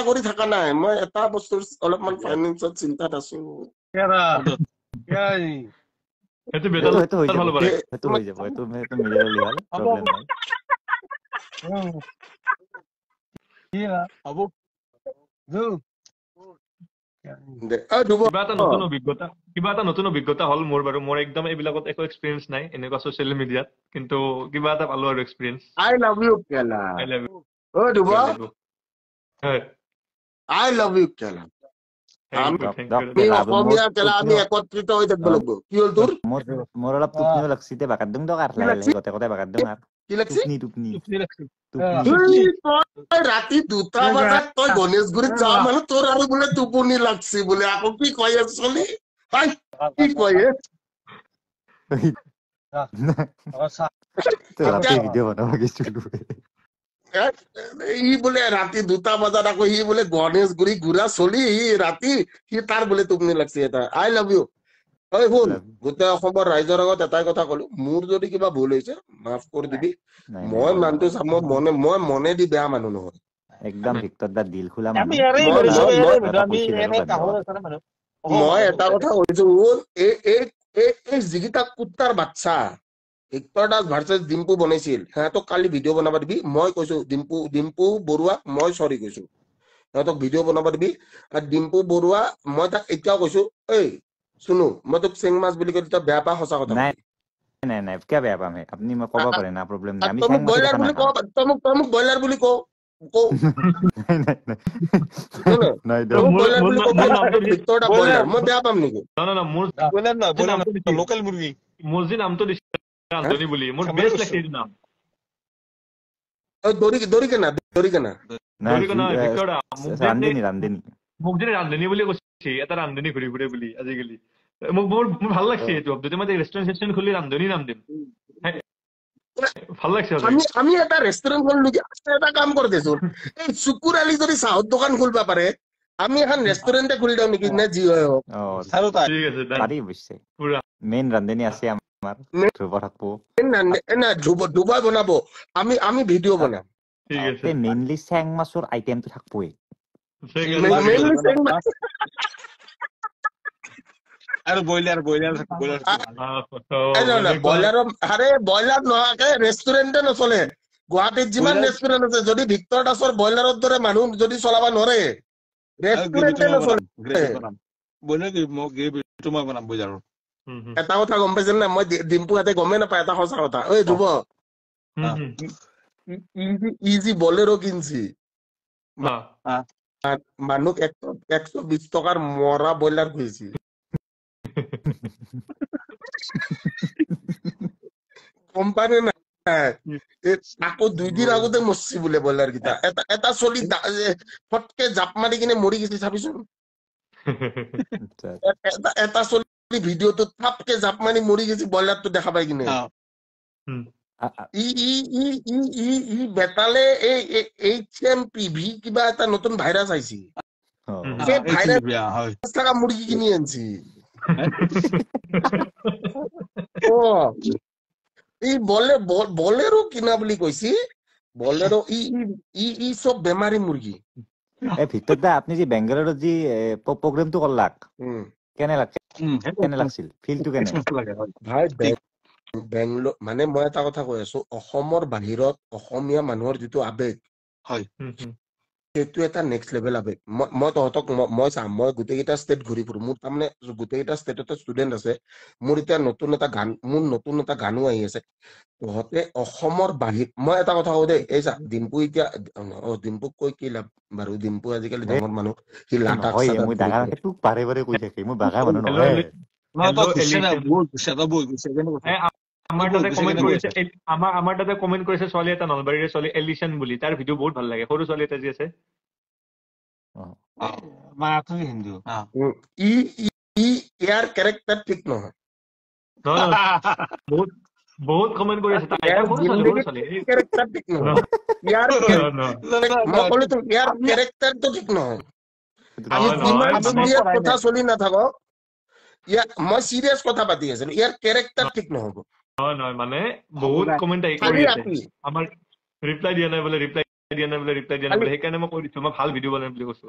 কৰি থকা নাই মই এটা বস্তুৰ অলপমান ফাইনেন্সত চিন্তাত আছো সেইটো বেটাৰ সেইটো হৈ যাব ভাল পাৰে সেইটো হৈ যাব সেইটো মিলাই ললি হ'ল প্ৰব্লেম নাই হ'ব কিবা এটা নতুন অভিজ্ঞতা হ'ল মোৰ বাৰু মোৰ একদম এইবিলাকত একো এক্সপিৰিয়েঞ্চ নাই এনেকুৱা ছচিয়েল মিডিয়াত কিন্তু কিবা এটা পালো আৰু এক্সপিৰিয়েঞ্চ আই লাভ ইউ কেলা I love O দুব U I love you কেলা আমি অসমীয়া কেলা আমি একত্ৰিত হৈ থাকিব লাগিব কি হ'ল তোৰ মোৰ অলপ টোপনিও লাগছি তে বাকাত দিম দক আৰু লাহে লাহে গোটে বাকাত দিম আৰু কি লাগছি টোপনি তই ৰাতি 2টা বজাত তই গণেশগুৰিত যাৱ মানে তোৰ আৰু বোলে টোপনি লাগছি বোলে আকৌ কি কয় চলি কি কয় ৰাতি ভিডিঅ' বনাব গৈছিলো ই বোলে ৰাতি 2টা বজাত আকৌ সি বোলে গণেশগুৰি ঘূৰা চলি সি ৰাতি সি তাৰ বোলে টোপনি লাগছি এটা আই লাভ ইউ ঐ শুন গোটেই অসমৰ ৰাইজৰ আগত এটাই কথা কলো মোৰ যদি কিবা ভুল হৈছে মাফ কৰি দিবি মই মানুহটো চাম মই মনে দি বেয়া মানুহ নহয় একদম ভিক্টৰ দা দিল খোলা আমি মই এটা কথা কৈছো এই যিকেইটা কুত্তাৰ বাচ্চা ভিক্টৰ দাস ভাৰ্চেছ ডিম্পু বনাইছিল সিহঁতক কালি ভিডিঅ' বনাব দিবি মই কৈছো ডিম্পু বৰুৱাক মই চৰি কৈছো সিহঁতক ভিডিঅ' বনাব দিবি আৰু ডিম্পু বৰুৱা মই তাক এতিয়াও কৈছো এই শুনো মই তোক চেং মাছ বুলি কৈ তই বেয়া পা সঁচা কথা নাই কিয় বেয়া পাম আপুনি মই ক'ব পাৰে না প্ৰব্লেম নাই আমি তই মোক ব্ৰইলাৰ বুলি কওঁ তই মোক ব্ৰইলাৰ বুলি কওঁ মই বেয়া পাম নেকি লোকেল মুৰ্গী মোৰ যি নামটো দিছে ৰান্ধনী বুলি মোৰ বেষ্ট লাগিছে এইটো নাম দৌৰি কেনা ৰান্ধনী মোক যদি ৰান্ধনী বুলি কৈছে এটা ৰান্ধনী ঘূৰি ফুৰে বুলি আজিকালি মোক মোৰ ভাল লাগছে এইটো যদি মই ৰেষ্টুৰেণ্ট খুলি ৰান্ধনী নাম দিম ভাল লাগছে আমি এটা ৰেষ্টুৰেণ্ট খুলিলো এটা কাম কৰি দেচোন এই চুকুৰ আলি যদি চাহৰ দোকান খুলিব পাৰে আমি এখন ৰেষ্টুৰেণ্টে খুলি দিওঁ নেকি নে যি হয় হওক পাৰি অৱশ্যে মেইন ৰান্ধনী আছে আমাৰ ধ্ৰুৱ থাকবো ডুবাই বনাব আমি ভিডিঅ' বনাম মেইনলি চেং মাছৰ আইটেমটো থাকবই আৰু ব্ৰইলাৰ ব্ৰইলাৰ নোহোৱাকে ৰেষ্টুৰেণ্টে নচলে গুৱাহাটীত যিমান ৰেষ্টুৰেণ্ট আছে যদি ভিক্টৰ দাসৰ ব্ৰইলাৰৰ দৰে মানুহ যদি চলাব নোৱাৰে ৰেষ্টুৰেণ্টে নচলে এটা কথা গম পাইছে না মই ডিম্পু হাতে গমেই নাপায় এটা সঁচা কথা ঐ ধ্ৰুৱ ইজি বলেৰো কিনছি মানুহক 120 টকাৰ মৰা ব্ৰইলাৰ খুৱাইছি কোম্পানী নাই আকৌ 2 দিন আগতে মৰছি বোলে ব্ৰইলাৰ কেইটা এটা চলি ফটকে জাপ মাৰি কিনে মৰি গৈছে চাবিচোন এটা চলি ভিডিঅ'টো থাপকে জাপ মাৰি মৰি গৈছে ব্ৰইলাৰটো দেখা পাই কিনে ই বেতালে এই HMPV কিবা এটা নতুন ভাইৰাছ আহিছে ভাইৰাছ থকা মুৰ্গী কিনি আনছি এই বলেৰো কিনা বুলি কৈছি বলেৰো ই চব বেমাৰী মুৰ্গী ভিক্টৰ দা আপুনি যি বেংগালুৰুত যি প্ৰগ্ৰামটো কৰলাক কেনে লাগছিল ফিলটো কেনে ভাই বেংগলোৰ মানে মই এটা কথা কৈ আছো অসমৰ বাহিৰত অসমীয়া মানুহৰ যিটো আবেগ হয় সেইটো এটা নেক্সট লেভেল আবেগ মই তহঁতক মই চাম মই গোটেইকেইটা ষ্টেট ঘূৰি ফুৰো মোৰ তাৰমানে গোটেইকেইটা ষ্টেটতে ষ্টুডেণ্ট আছে মোৰ এতিয়া নতুন এটা গানো আহি আছে তহঁতে অসমৰ বাহিৰ মই এটা কথা কওঁ দেই এই চা ডিম্পু এতিয়া ডিম্পুক কৈ কি লাভ বাৰু ডিম্পু আজিকালি ডাঙৰ মানুহ সি লাডাখ আমাৰ তাতে কমেন্ট কৰিছে ছোৱালী এটা নলবাৰীৰে ছোৱালী এলিশন বুলি তাৰ ভিডিঅ' বহুত ভাল লাগে সৰু ছোৱালী এটা যি আছে ইয়াৰ কেৰেক্টাৰ ঠিক নহয় বহুত কমেন্ট কৰি আছে কেৰেক্টাৰ ঠিক নহয় ইয়াৰ কেৰেক্টাৰটো ঠিক নহয় আমি যিমান চিৰিয়াছ কথা চলি নাথাকক মই চিৰিয়াছ কথা পাতি আছিলো ইয়াৰ কেৰেক্টাৰ ঠিক নহব নহয় মানে বহুত কমেন্ট আহি আমাৰ ৰিপ্লাই দিয়া নাই বোলে ৰিপ্লাই দিয়া নাই বোলে ৰিপ্লাই দিয়া নাই বোলে সেইকাৰণে মই কৈ দিছো মই ভাল ভিডিঅ' বনাম বুলি কৈছো